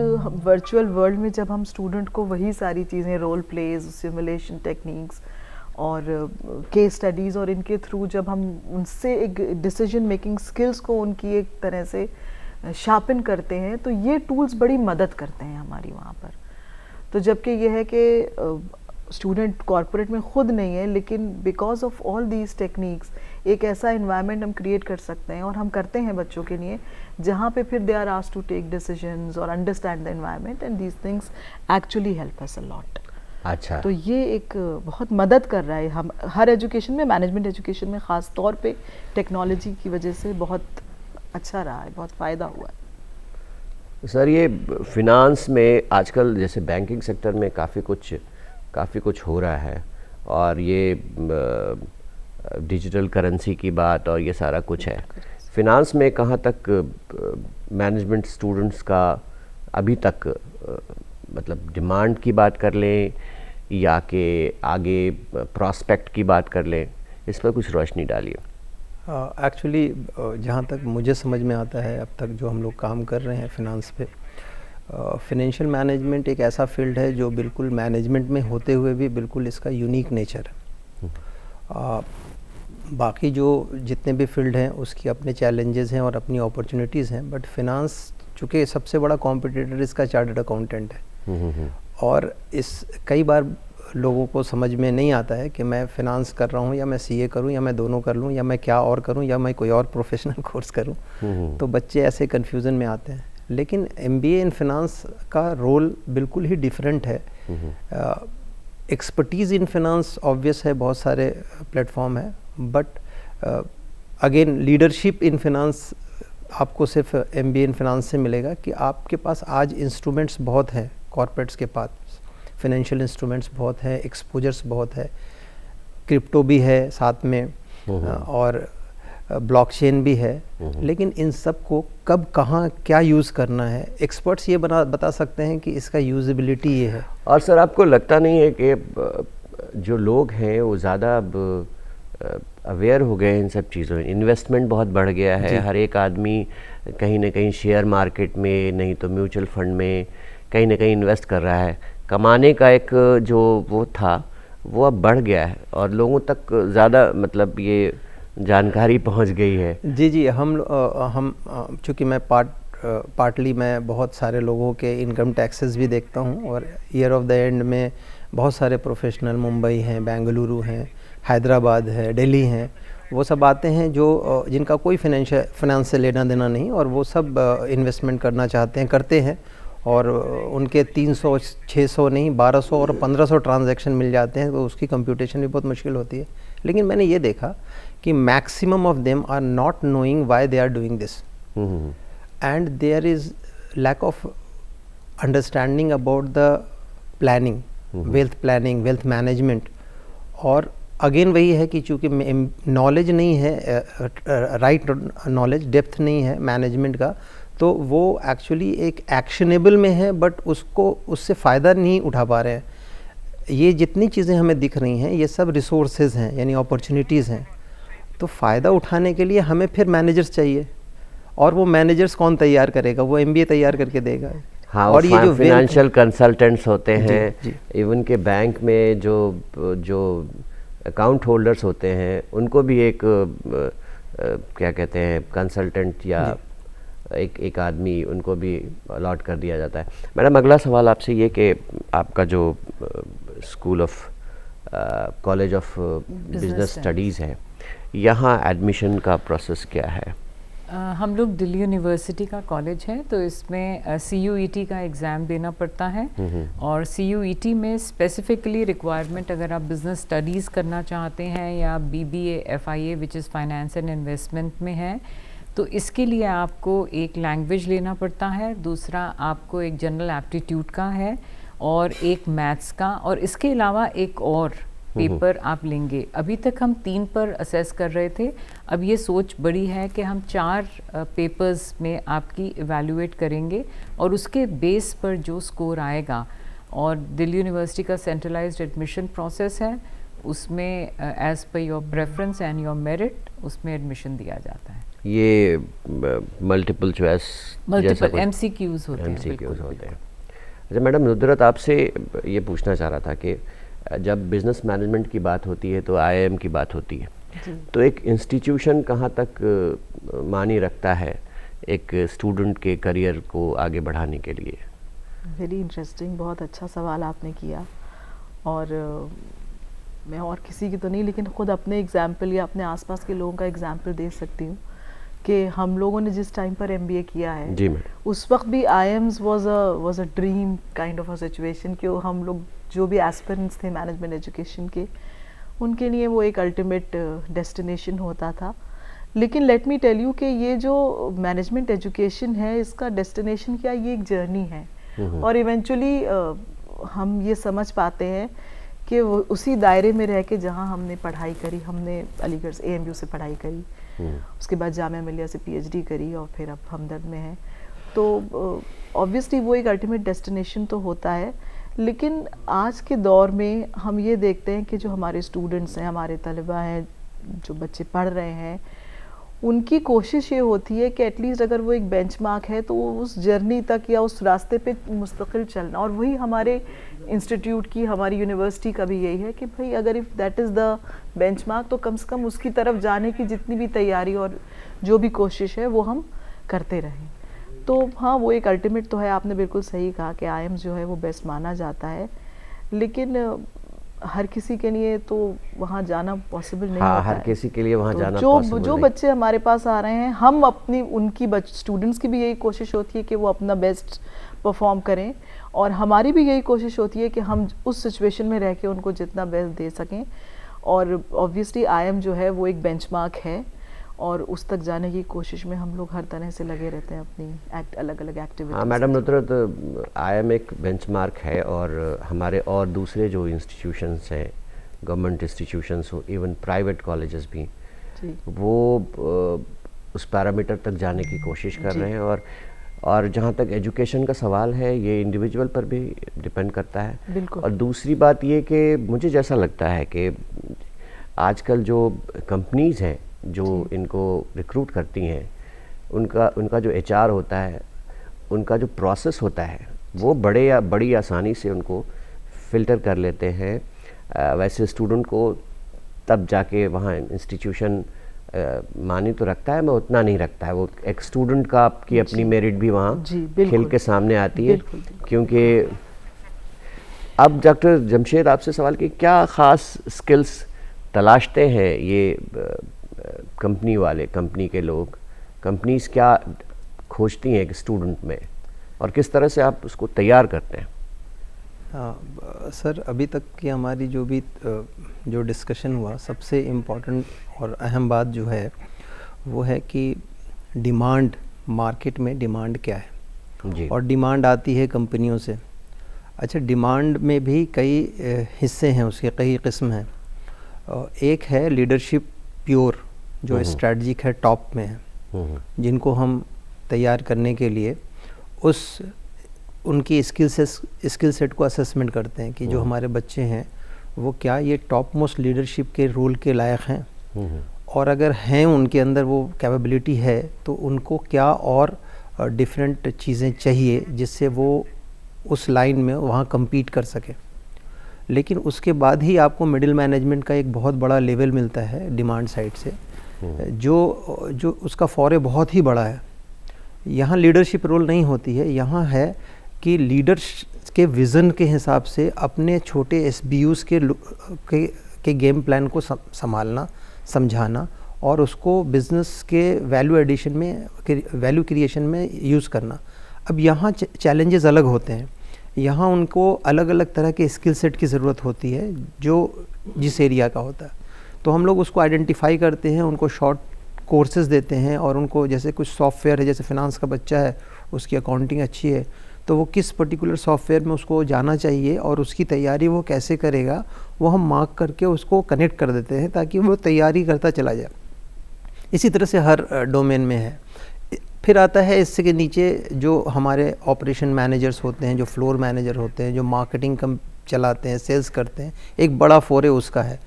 वर्चुअल वर्ल्ड में जब हम स्टूडेंट को वही सारी चीज़ें, रोल प्लेज, सिमुलेशन टेक्निक्स और केस स्टडीज़ और इनके थ्रू जब हम उनसे एक डिसीजन मेकिंग स्किल्स को उनकी एक तरह से शार्पन करते हैं, तो ये टूल्स बड़ी मदद करते हैं हमारी वहाँ पर। तो जबकि ये है कि स्टूडेंट कॉर्पोरेट में खुद नहीं है, लेकिन because of all these techniques एक ऐसा इन्वायरमेंट हम क्रिएट कर सकते हैं, और हम करते हैं बच्चों के लिए, जहाँ पे फिर they are asked to take decisions और understand the environment, and these things actually help us a lot. अच्छा, तो ये एक बहुत मदद कर रहा है हम हर एजुकेशन में, मैनेजमेंट एजुकेशन में ख़ास तौर पे टेक्नोलॉजी की वजह से बहुत अच्छा रहा है, बहुत फ़ायदा हुआ है। सर ये फिनांस में आजकल जैसे बैंकिंग सेक्टर में काफ़ी कुछ हो रहा है, और ये डिजिटल करेंसी की बात और ये सारा कुछ है। फिनांस में कहाँ तक मैनेजमेंट स्टूडेंट्स का अभी तक मतलब डिमांड की बात कर लें या कि आगे प्रॉस्पेक्ट की बात कर लें, इस पर कुछ रोशनी डालिए। एक्चुअली जहाँ तक मुझे समझ में आता है अब तक जो हम लोग काम कर रहे हैं फिनांस पे, फिनेंशियल मैनेजमेंट एक ऐसा फील्ड है जो बिल्कुल मैनेजमेंट में होते हुए भी बिल्कुल इसका यूनिक नेचर है। बाकी जो जितने भी फील्ड हैं उसकी अपने चैलेंजेस हैं और अपनी अपॉर्चुनिटीज़ हैं, बट फिनांस चूँकि सबसे बड़ा कॉम्पिटिटर इसका चार्टर्ड अकाउंटेंट है, और इस कई बार लोगों को समझ में नहीं आता है कि मैं फ़िनांस कर रहा हूँ या मैं सीए करूँ या मैं दोनों कर लूँ या मैं क्या और करूँ या मैं कोई और प्रोफेशनल कोर्स करूँ। तो बच्चे ऐसे कन्फ्यूज़न में आते हैं, लेकिन एमबीए इन फिनांस का रोल बिल्कुल ही डिफरेंट है। एक्सपर्टीज़ इन फिनांस ऑब्वियस है, बहुत सारे प्लेटफॉर्म है, but again leadership in finance आपको सिर्फ एमबीए इन फिनांस से मिलेगा कि आपके पास आज इंस्ट्रूमेंट्स बहुत हैं, कॉर्पोरेट्स के पास फाइनेंशियल इंस्ट्रूमेंट्स बहुत हैं, एक्सपोजर्स बहुत है, क्रिप्टो भी है साथ में, और ब्लॉकचेन भी है, लेकिन इन सब को कब कहाँ क्या यूज़ करना है एक्सपर्ट्स ये बता सकते हैं कि इसका यूजेबिलिटी ये है। और सर आपको लगता नहीं है कि जो लोग हैं वो ज़्यादा अवेयर हो गए इन सब चीज़ों, इन्वेस्टमेंट बहुत बढ़ गया है, हर एक आदमी कहीं ना कहीं शेयर मार्केट में, नहीं तो म्यूचुअल फंड में कहीं ना कहीं इन्वेस्ट कर रहा है। कमाने का एक जो वो था वो अब बढ़ गया है और लोगों तक ज़्यादा मतलब ये जानकारी पहुंच गई है। जी हम चूँकि मैं पार्टली मैं बहुत सारे लोगों के इनकम टैक्सेस भी देखता हूँ, और ईयर ऑफ द एंड में बहुत सारे प्रोफेशनल मुंबई हैं, बेंगलुरु हैं, हैदराबाद है, दिल्ली हैं, वो सब आते हैं जो जिनका कोई फाइनेंस से लेना देना नहीं, और वो सब इन्वेस्टमेंट करना चाहते हैं, करते हैं, और उनके 300 600 नहीं 1200 और 1500 ट्रांजैक्शन मिल जाते हैं, तो उसकी कंप्यूटेशन भी बहुत मुश्किल होती है। लेकिन मैंने ये देखा कि maximum of them are not knowing why they are doing this, and there is lack of understanding about the planning, wealth planning, wealth management. और अगेन वही है कि चूँकि नॉलेज नहीं है, राइट नॉलेज, डेप्थ नहीं है मैनेजमेंट का, तो वो एक्चुअली एक एक्शनेबल में है, बट उससे फ़ायदा नहीं उठा पा रहे हैं। ये जितनी चीज़ें हमें दिख रही हैं ये सब रिसोर्सेज हैं, यानी अपॉर्चुनिटीज़ हैं। तो फ़ायदा उठाने के लिए हमें फिर मैनेजर्स चाहिए, और वो मैनेजर्स कौन तैयार करेगा? वो एमबीए तैयार करके देगा। हाँ, और ये जो फाइनेंशियल कंसल्टेंट्स होते हैं, इवन के बैंक में जो अकाउंट होल्डर्स होते हैं उनको भी एक क्या कहते हैं कंसल्टेंट या एक आदमी उनको भी अलॉट कर दिया जाता है। मैडम अगला सवाल आपसे ये कि आपका जो school of college of business studies है, यहाँ एडमिशन का प्रोसेस क्या है? हम लोग दिल्ली यूनिवर्सिटी का कॉलेज है, तो इसमें CUET का एग्ज़ाम देना पड़ता है, और CUET में स्पेसिफिकली रिक्वायरमेंट अगर आप बिज़नेस स्टडीज़ करना चाहते हैं या BBA FIA which is finance and investment में है, तो इसके लिए आपको एक लैंग्वेज लेना पड़ता है, दूसरा आपको एक जनरल एप्टीट्यूड का है, और एक मैथ्स का, और इसके अलावा एक और पेपर आप लेंगे। अभी तक हम 3 पर असेस कर रहे थे, अब ये सोच बड़ी है कि हम 4 पेपर्स में आपकी इवैल्यूएट करेंगे, और उसके बेस पर जो स्कोर आएगा, और दिल्ली यूनिवर्सिटी का सेंट्रलाइज्ड एडमिशन प्रोसेस है, उसमें as per your preference and your merit उसमें एडमिशन दिया जाता है। ये मल्टीपल चॉइस, मल्टीपल MCQs होते हैं। MCQs होते हैं। अच्छा मैडम, नुदरत आपसे ये पूछना चाह रहा था कि जब बिज़नेस मैनेजमेंट की बात होती है तो IIM की बात होती है, तो एक इंस्टीट्यूशन कहाँ तक मानी रखता है एक स्टूडेंट के करियर को आगे बढ़ाने के लिए? वेरी इंटरेस्टिंग, बहुत अच्छा सवाल आपने किया। और मैं और किसी की तो नहीं, लेकिन खुद अपने एग्जाम्पल या अपने आसपास के लोगों का एग्जाम्पल दे सकती हूँ कि हम लोगों ने जिस टाइम पर MBA किया है जी मैडम, उस वक्त भी IIMS was a dream kind of a situation कि हम लोग जो भी एस्पिरेंट्स थे मैनेजमेंट एजुकेशन के, उनके लिए वो एक अल्टीमेट डेस्टिनेशन होता था। लेकिन लेट मी टेल यू कि ये जो मैनेजमेंट एजुकेशन है इसका डेस्टिनेशन क्या, ये एक जर्नी है। और इवेंचुअली हम ये समझ पाते हैं कि उसी दायरे में रह के जहाँ हमने पढ़ाई करी, हमने अलीगढ़ से AMU से पढ़ाई करी, उसके बाद जामिया मिलिया से PhD करी और फिर अब हमदर्द में है, तो ऑब्वियसली वो एक अल्टीमेट डेस्टिनेशन तो होता है। लेकिन आज के दौर में हम ये देखते हैं कि जो हमारे स्टूडेंट्स हैं, हमारे तलबा हैं, जो बच्चे पढ़ रहे हैं, उनकी कोशिश ये होती है कि एटलीस्ट अगर वो एक बेंचमार्क है तो वो उस जर्नी तक या उस रास्ते पे मुस्तकिल चलना। और वही हमारे इंस्टीट्यूट की, हमारी यूनिवर्सिटी का भी यही है कि भाई अगर if that is the benchmark तो कम से कम उसकी तरफ जाने की जितनी भी तैयारी और जो भी कोशिश है वो हम करते रहें। तो हाँ, वो एक अल्टीमेट तो है, आपने बिल्कुल सही कहा कि IIMS जो है वो बेस्ट माना जाता है, लेकिन हर किसी के लिए तो वहाँ जाना पॉसिबल नहीं हाँ, होता हर है। किसी के लिए वहाँ तो जाना जो पॉसिबल जो नहीं। बच्चे हमारे पास आ रहे हैं, हम अपनी उनकी स्टूडेंट्स की भी यही कोशिश होती है कि वो अपना बेस्ट परफॉर्म करें, और हमारी भी यही कोशिश होती है कि हम उस सिचुएशन में रह के उनको जितना बेस्ट दे सकें। और ऑब्वियसली IIM जो है वो एक बेंचमार्क है और उस तक जाने की कोशिश में हम लोग हर तरह से लगे रहते हैं अपनी अलग अलग एक्टिविटीज। हाँ मैडम नुसरत, IIM एक बेंचमार्क है और हमारे और दूसरे जो इंस्टीट्यूशंस हैं, गवर्नमेंट इंस्टीट्यूशंस हो, इवन प्राइवेट कॉलेजेस भी, जी वो उस पैरामीटर तक जाने की कोशिश कर रहे हैं। और जहाँ तक एजुकेशन का सवाल है, ये इंडिविजुअल पर भी डिपेंड करता है। बिल्कुल। और दूसरी बात ये कि मुझे जैसा लगता है कि आजकल जो कंपनीज़ हैं जो इनको रिक्रूट करती हैं, उनका जो HR होता है, उनका जो प्रोसेस होता है, वो बड़ी आसानी से उनको फ़िल्टर कर लेते हैं। वैसे स्टूडेंट को तब जाके वहाँ इंस्टीट्यूशन मानी तो रखता है, मैं उतना नहीं रखता है। वो एक स्टूडेंट का आपकी अपनी मेरिट भी वहाँ खिल के सामने आती है। क्योंकि अब डॉक्टर जमशेद आपसे सवाल कि क्या ख़ास स्किल्स तलाशते हैं ये कंपनी वाले, कंपनी के लोग, कंपनीज़ क्या खोजती हैं एक स्टूडेंट में, और किस तरह से आप उसको तैयार करते हैं? हाँ सर, अभी तक की हमारी जो डिस्कशन हुआ, सबसे इम्पोर्टेंट और अहम बात जो है वो है कि डिमांड, मार्केट में डिमांड क्या है जी। और डिमांड आती है कंपनियों से। अच्छा, डिमांड में भी कई हिस्से हैं, उसके कई किस्म हैं। एक है लीडरशिप प्योर, जो स्ट्रेटजिक है, टॉप में है, जिनको हम तैयार करने के लिए उनकी स्किल सेट को असेसमेंट करते हैं कि जो हमारे बच्चे हैं वो क्या ये टॉप मोस्ट लीडरशिप के रोल के लायक हैं, और अगर हैं उनके अंदर वो कैपेबिलिटी है तो उनको क्या और डिफरेंट चीज़ें चाहिए जिससे वो उस लाइन में वहाँ compete कर सके। लेकिन उसके बाद ही आपको मिडिल मैनेजमेंट का एक बहुत बड़ा लेवल मिलता है डिमांड साइड से, जो उसका फौरे बहुत ही बड़ा है। यहाँ लीडरशिप रोल नहीं होती है, यहाँ है कि लीडर्स के विज़न के हिसाब से अपने छोटे SBUs के गेम प्लान को संभालना, समझाना और उसको बिज़नेस के वैल्यू क्रिएशन में यूज़ करना। अब यहाँ चैलेंजेस अलग होते हैं, यहाँ उनको अलग अलग तरह के स्किल सेट की ज़रूरत होती है जो जिस एरिया का होता है। तो हम लोग उसको आइडेंटिफाई करते हैं, उनको शॉर्ट कोर्सेज देते हैं, और उनको जैसे कुछ सॉफ्टवेयर है, जैसे फिनांस का बच्चा है, उसकी अकाउंटिंग अच्छी है, तो वो किस पर्टिकुलर सॉफ्टवेयर में उसको जाना चाहिए और उसकी तैयारी वो कैसे करेगा, वो हम मार्क करके उसको कनेक्ट कर देते हैं ताकि वो तैयारी करता चला जाए। इसी तरह से हर डोमेन में है। फिर आता है इससे के नीचे जो हमारे ऑपरेशन मैनेजर्स होते हैं, जो फ्लोर मैनेजर होते हैं, जो मार्केटिंग चलाते हैं, सेल्स करते हैं, एक बड़ा फोरे उसका है,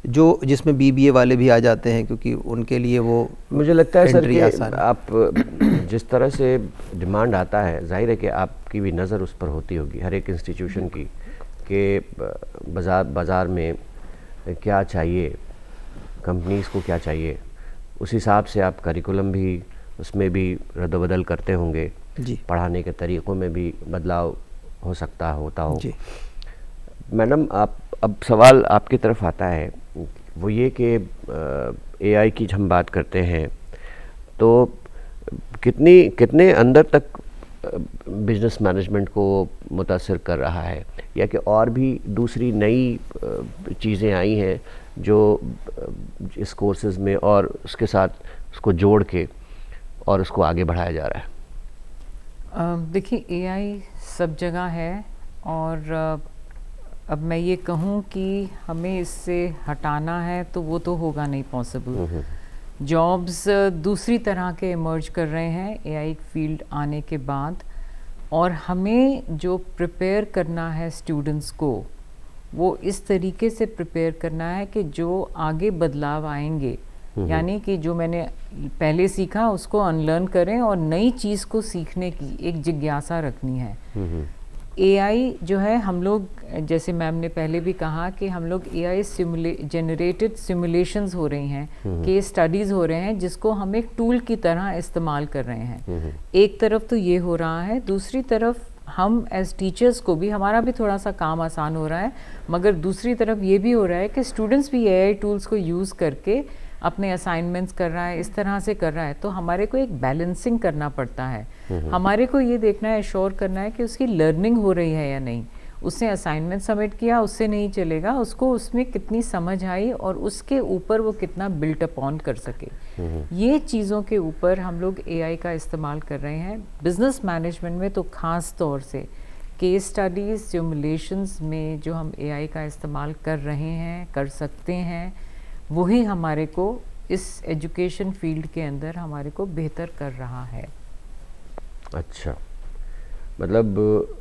जिसमें BBA वाले भी आ जाते हैं, क्योंकि उनके लिए वो मुझे लगता है सर कि आसान है। आप जिस तरह से डिमांड आता है, जाहिर है कि आपकी भी नज़र उस पर होती होगी हर एक इंस्टीट्यूशन की, कि बाज़ार में क्या चाहिए, कंपनीज़ को क्या चाहिए, उस हिसाब से आप करिकुलम भी उसमें भी रद्द-बदल करते होंगे जी। पढ़ाने के तरीक़ों में भी बदलाव होता हो। जी। मैडम, आप अब सवाल आपकी तरफ आता है, वो ये कि एआई की हम बात करते हैं तो कितने अंदर तक बिजनेस मैनेजमेंट को मुतासर कर रहा है, या कि और भी दूसरी नई चीज़ें आई हैं जो इस कोर्सेज़ में और उसके साथ उसको जोड़ के और उसको आगे बढ़ाया जा रहा है? देखिए, एआई सब जगह है और अब मैं ये कहूँ कि हमें इससे हटाना है तो वो तो होगा नहीं पॉसिबल। जॉब्स दूसरी तरह के इमर्ज कर रहे हैं एआई फील्ड आने के बाद, और हमें जो प्रिपेयर करना है स्टूडेंट्स को, वो इस तरीके से प्रिपेयर करना है कि जो आगे बदलाव आएंगे, यानी कि जो मैंने पहले सीखा उसको अनलर्न करें और नई चीज़ को सीखने की एक जिज्ञासा रखनी है। एआई जो है, हम लोग जैसे मैम ने पहले भी कहा कि हम लोग एआई जनरेटेड सिमुलेशंस हो रही हैं, केस स्टडीज़ हो रहे हैं जिसको हम एक टूल की तरह इस्तेमाल कर रहे हैं। एक तरफ तो ये हो रहा है, दूसरी तरफ हम एज टीचर्स को भी, हमारा भी थोड़ा सा काम आसान हो रहा है, मगर दूसरी तरफ ये भी हो रहा है कि स्टूडेंट्स भी एआई टूल्स को यूज़ करके अपने असाइनमेंट्स कर रहा है, इस तरह से कर रहा है। तो हमारे को एक बैलेंसिंग करना पड़ता है। हमारे को ये देखना है, श्योर करना है कि उसकी लर्निंग हो रही है या नहीं। उसने असाइनमेंट सबमिट किया, उससे नहीं चलेगा, उसको उसमें कितनी समझ आई और उसके ऊपर वो कितना बिल्ट अपॉन कर सके। ये चीज़ों के ऊपर हम लोग एआई का इस्तेमाल कर रहे हैं। बिजनेस मैनेजमेंट में तो ख़ास तौर से केस स्टडीज़, सिमुलेशंस में जो हम एआई का इस्तेमाल कर रहे हैं, कर सकते हैं, वही हमारे को इस एजुकेशन फील्ड के अंदर हमारे को बेहतर कर रहा है। अच्छा, मतलब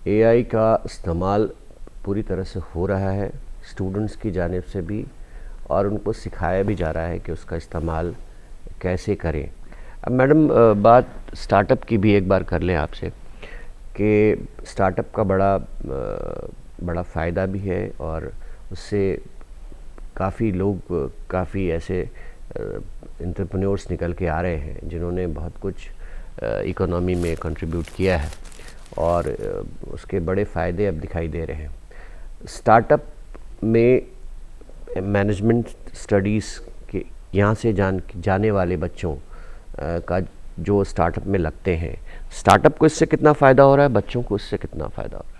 एआई का इस्तेमाल पूरी तरह से हो रहा है स्टूडेंट्स की जानिब से भी, और उनको सिखाया भी जा रहा है कि उसका इस्तेमाल कैसे करें। अब मैडम बात स्टार्टअप की भी एक बार कर लें आपसे कि स्टार्टअप का बड़ा फ़ायदा भी है, और उससे काफ़ी लोग, काफ़ी ऐसे एंटरप्रेन्योर्स निकल के आ रहे हैं जिन्होंने बहुत कुछ इकोनॉमी में कंट्रीब्यूट किया है, और उसके बड़े फ़ायदे अब दिखाई दे रहे हैं। स्टार्टअप में मैनेजमेंट स्टडीज़ के यहाँ से जाने वाले बच्चों का जो स्टार्टअप में लगते हैं, स्टार्टअप को इससे कितना फ़ायदा हो रहा है, बच्चों को इससे कितना फ़ायदा हो रहा है?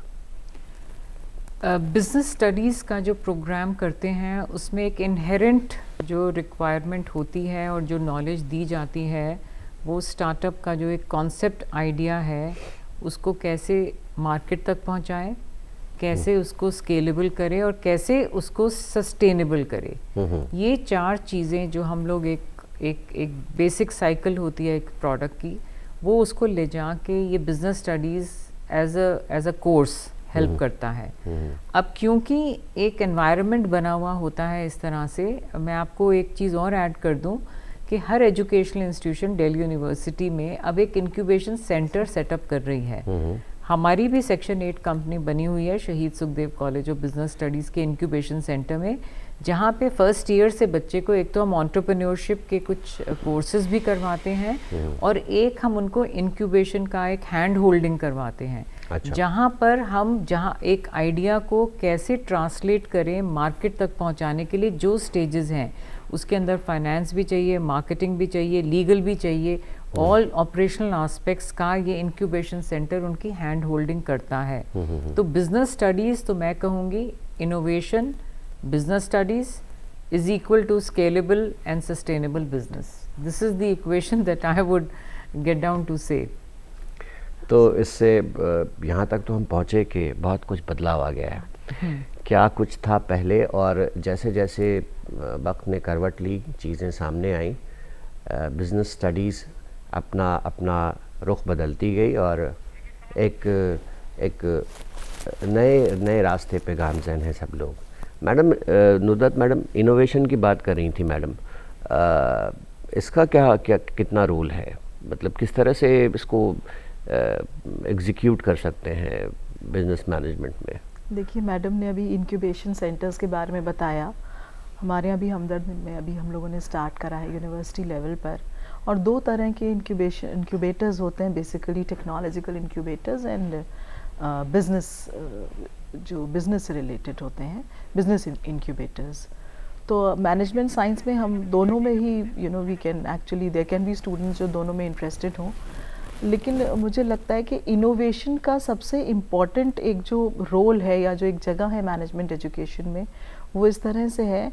बिज़नेस स्टडीज़ का जो प्रोग्राम करते हैं उसमें एक इनहेरेंट जो रिक्वायरमेंट होती है और जो नॉलेज दी जाती है, वो स्टार्टअप का जो एक कॉन्सेप्ट आइडिया है उसको कैसे मार्केट तक पहुंचाए, कैसे उसको स्केलेबल करे और कैसे उसको सस्टेनेबल करे। ये चार चीज़ें जो हम लोग एक बेसिक साइकिल होती है एक प्रोडक्ट की, वो उसको ले जा के ये business studies as a course help करता है। अब क्योंकि एक एनवायरनमेंट बना हुआ होता है इस तरह से, मैं आपको एक चीज़ और ऐड कर दूं कि हर एजुकेशनल इंस्टीट्यूशन, दिल्ली यूनिवर्सिटी में अब एक इंक्यूबेशन सेंटर सेटअप कर रही है। हमारी भी सेक्शन 8 कंपनी बनी हुई है शहीद Sukhdev college of business studies के इंक्यूबेशन सेंटर में, जहाँ पे फर्स्ट ईयर से बच्चे को एक तो हम एंटरप्रेन्योरशिप के कुछ कोर्सेज भी करवाते हैं, और एक हम उनको इंक्यूबेशन का एक हैंड होल्डिंग करवाते हैं। अच्छा। जहाँ पर हम एक आइडिया को कैसे ट्रांसलेट करें मार्केट तक पहुँचाने के लिए जो स्टेजेस हैं, उसके अंदर फाइनेंस भी चाहिए, मार्केटिंग भी चाहिए, लीगल भी चाहिए, ऑल ऑपरेशनल एस्पेक्ट्स का ये इंक्यूबेशन सेंटर उनकी हैंड होल्डिंग करता है। तो बिजनेस स्टडीज़ तो मैं कहूँगी innovation, business studies is equal to scalable and sustainable business. This is the equation that I would get down to say. तो इससे यहाँ तक तो हम पहुँचे कि बहुत कुछ बदलाव आ गया है। क्या कुछ था पहले, और जैसे जैसे वक्त ने करवट ली, चीज़ें सामने आई, बिज़नेस स्टडीज़ अपना रुख बदलती गई और एक नए रास्ते पे गामज़न है सब लोग। मैडम नुदरत मैडम इनोवेशन की बात कर रही थी मैडम, इसका क्या कितना रोल है, मतलब किस तरह से इसको एग्जीक्यूट कर सकते हैं बिजनेस मैनेजमेंट में? देखिए, मैडम ने अभी इंक्यूबेशन सेंटर्स के बारे में बताया। हमारे यहाँ भी हमदर्द में अभी हम लोगों ने स्टार्ट करा है यूनिवर्सिटी लेवल पर, और दो तरह के इंक्यूबेटर्स होते हैं, basically technological incubators and business जो बिज़नेस से रिलेटेड होते हैं, बिज़नेस इनक्यूबेटर्स। तो मैनेजमेंट साइंस में हम दोनों में ही we can actually, there can be students जो दोनों में इंटरेस्टेड हों, लेकिन मुझे लगता है कि इनोवेशन का सबसे इम्पॉर्टेंट एक जो रोल है या जो एक जगह है मैनेजमेंट एजुकेशन में, वो इस तरह से है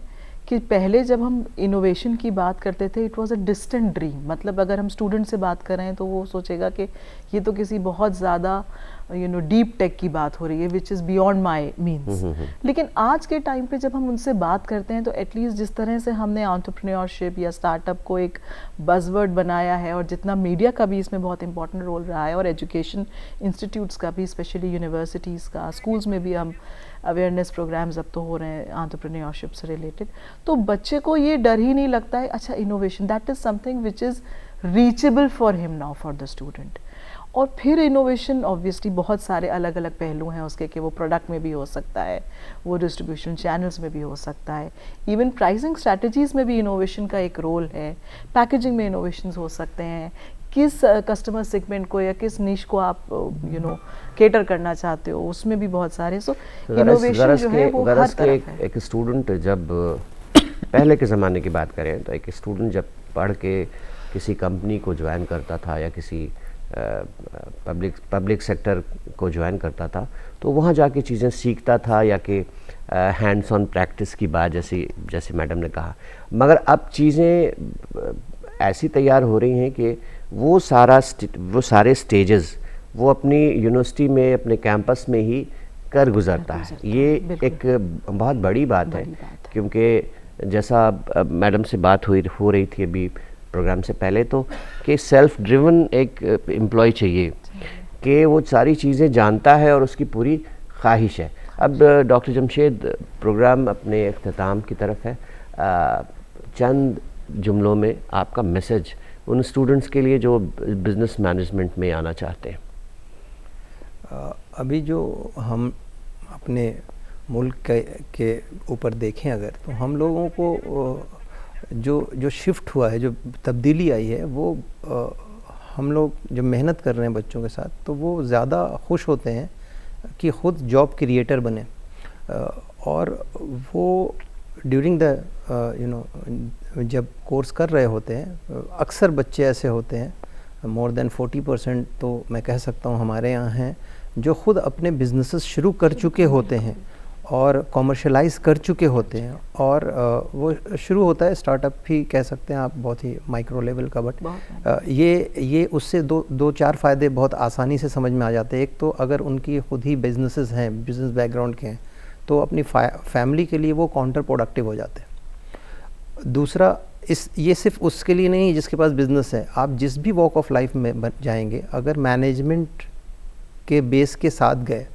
कि पहले जब हम इनोवेशन की बात करते थे, it was a distant dream. मतलब अगर हम स्टूडेंट से बात कर रहे हैं तो वो सोचेगा कि ये तो किसी बहुत ज़्यादा डीप टेक की बात हो रही है, which is beyond my means. लेकिन आज के टाइम पे जब हम उनसे बात करते हैं तो एटलीस्ट जिस तरह से हमने एंटरप्रेन्योरशिप या स्टार्टअप को एक बज़वर्ड बनाया है, और जितना मीडिया का भी इसमें बहुत इंपॉर्टेंट रोल रहा है, और एजुकेशन इंस्टीट्यूट्स का भी, स्पेशली यूनिवर्सिटीज़ का, स्कूल्स में भी हम अवेयरनेस प्रोग्राम्स अब तो हो रहे हैं एंटरप्रेन्योरशिप से रिलेटेड, तो बच्चे को ये डर ही नहीं लगता है, अच्छा innovation that is something which is reachable for him now, for the student. और फिर इनोवेशन ऑब्वियसली बहुत सारे अलग अलग पहलू हैं उसके, कि वो प्रोडक्ट में भी हो सकता है, वो डिस्ट्रीब्यूशन चैनल्स में भी हो सकता है, इवन प्राइसिंग स्ट्रैटेजीज़ में भी इनोवेशन का एक रोल है, पैकेजिंग में इनोवेशंस हो सकते हैं, किस कस्टमर सेगमेंट को या किस निश को आप केटर करना चाहते हो, उसमें भी बहुत सारे। सो इनोवेशन जो है वो हर तरफ है। एक स्टूडेंट जब पहले के ज़माने की बात करें तो एक स्टूडेंट जब पढ़ के किसी कंपनी को ज्वाइन करता था या किसी पब्लिक सेक्टर को ज्वाइन करता था, तो वहाँ जाके चीज़ें सीखता था, या कि हैंड्स ऑन प्रैक्टिस की बात जैसे मैडम ने कहा। मगर अब चीज़ें ऐसी तैयार हो रही हैं कि वो सारे स्टेजेस वो अपनी यूनिवर्सिटी में, अपने कैंपस में ही कर गुजरता है। ये एक बहुत बड़ी बात है, क्योंकि जैसा मैडम से बात हो रही थी अभी प्रोग्राम से पहले, तो कि सेल्फ ड्रिवन एक एम्प्लॉय चाहिए कि वो सारी चीज़ें जानता है और उसकी पूरी ख्वाहिश है। अब डॉक्टर जमशेद, प्रोग्राम अपने अख्ताम की तरफ है, चंद जुमलों में आपका मैसेज उन स्टूडेंट्स के लिए जो बिज़नेस मैनेजमेंट में आना चाहते हैं। अभी जो हम अपने मुल्क के ऊपर देखें अगर, तो हम लोगों को जो शिफ्ट हुआ है, जो तब्दीली आई है, वो हम लोग जो मेहनत कर रहे हैं बच्चों के साथ, तो वो ज़्यादा खुश होते हैं कि ख़ुद जॉब क्रिएटर बने। और वो ड्यूरिंग द जब कोर्स कर रहे होते हैं, अक्सर बच्चे ऐसे होते हैं, मोर देन 40% तो मैं कह सकता हूँ हमारे यहाँ हैं, जो ख़ुद अपने बिजनेसेस शुरू कर चुके होते हैं और कॉमर्शलाइज कर चुके होते हैं। और वो शुरू होता है स्टार्टअप ही कह सकते हैं आप, बहुत ही माइक्रो लेवल का, बट ये उससे दो चार फ़ायदे बहुत आसानी से समझ में आ जाते हैं। एक तो अगर उनकी खुद ही बिजनेसेस हैं, बिजनेस बैकग्राउंड के हैं, तो अपनी फैमिली के लिए वो काउंटर प्रोडक्टिव हो जाते हैं। दूसरा, ये सिर्फ उसके लिए नहीं जिसके पास बिजनेस है, आप जिस भी वॉक ऑफ लाइफ में जाएंगे, अगर मैनेजमेंट के बेस के साथ गए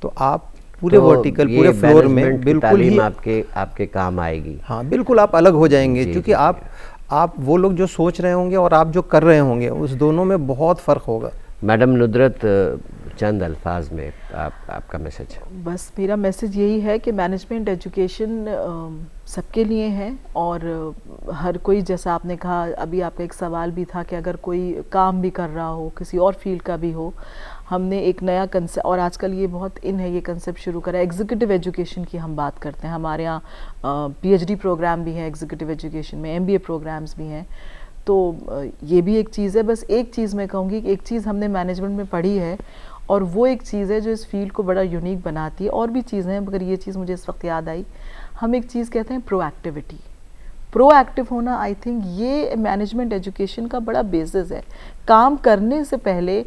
तो आप पूरे वर्टिकल, पूरे फ्लोर में बिल्कुल ही आपके काम आएगी। हाँ, बिल्कुल आप अलग हो जाएंगे, क्योंकि आप वो लोग जो सोच रहे होंगे और आप जो कर रहे होंगे, उस दोनों में बहुत फ़र्क होगा। मैडम नुदरत, चंद अल्फाज में आपका मैसेज। बस मेरा मैसेज यही है कि मैनेजमेंट एजुकेशन सबके लिए है, और हर कोई, जैसा आपने कहा, अभी आपका एक सवाल भी था कि अगर कोई काम भी कर रहा हो, किसी और फील्ड का भी हो, हमने एक नया कंसेप्ट, और आजकल ये बहुत इन है, ये कंसेप्ट शुरू करा है, एग्जीक्यूटिव एजुकेशन की हम बात करते हैं। हमारे यहाँ PhD प्रोग्राम भी है एग्जीक्यूटिव एजुकेशन में, MBA प्रोग्राम्स भी हैं। तो ये भी एक चीज़ है। बस एक चीज़ मैं कहूँगी कि एक चीज़ हमने मैनेजमेंट में पढ़ी है, और वो एक चीज़ है जो इस फील्ड को बड़ा यूनिक बनाती है। और भी चीज़ें हैं, मगर ये चीज़ मुझे इस वक्त याद आई। हम एक चीज़ कहते हैं प्रोएक्टिविटी, प्रोएक्टिव होना। आई थिंक ये मैनेजमेंट एजुकेशन का बड़ा बेसिस है। काम करने से पहले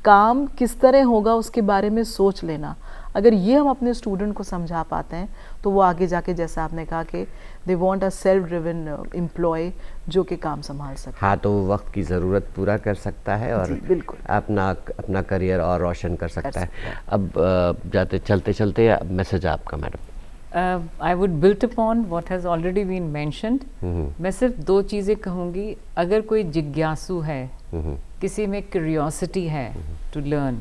काम किस तरह होगा उसके बारे में सोच लेना। अगर ये हम अपने स्टूडेंट को समझा पाते हैं तो वो आगे जाके, जैसा आपने कहा कि they want a self driven employ जो कि काम संभाल सके। हाँ, तो वो वक्त की ज़रूरत पूरा कर सकता है और बिल्कुल अपना करियर और रोशन कर सकता है। अब चलते चलते मैसेज आपका madam. I would build upon what has already been mentioned. मैं सिर्फ दो चीज़ें कहूँगी। अगर कोई जिज्ञासु है, किसी में क्यूरियोसिटी है टू लर्न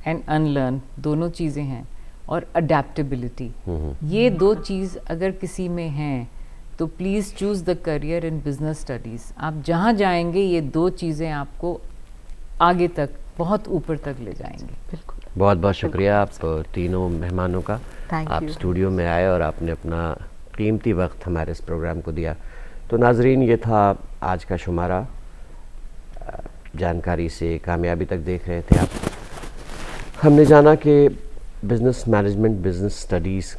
एंड अनलर्न, दोनों चीज़ें हैं, और अडेप्टेबिलिटी, ये दो चीज़ अगर किसी में हैं तो please choose the career in business studies. आप जहाँ जाएंगे ये दो चीज़ें आपको आगे तक, बहुत ऊपर तक ले जाएंगे। बिल्कुल। बहुत बहुत शुक्रिया आप तीनों मेहमानों का। Thank आप you. स्टूडियो में आए और आपने अपना कीमती वक्त हमारे इस प्रोग्राम को दिया। तो नाजरीन, ये था आज का शुमारा। जानकारी से कामयाबी तक देख रहे थे आप। हमने जाना कि बिज़नेस मैनेजमेंट, बिज़नेस स्टडीज़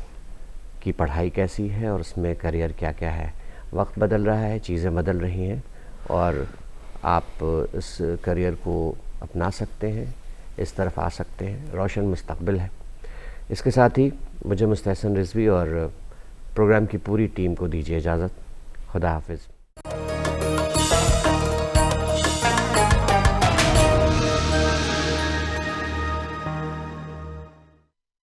की पढ़ाई कैसी है और उसमें करियर क्या क्या है। वक्त बदल रहा है, चीज़ें बदल रही हैं और आप इस करियर को अपना सकते हैं, इस तरफ आ सकते हैं। रोशन मुस्तकबिल है। इसके साथ ही मुझे मुस्तहसन रिजवी और प्रोग्राम की पूरी टीम को दीजिए इजाज़त। खुदा हाफिज़।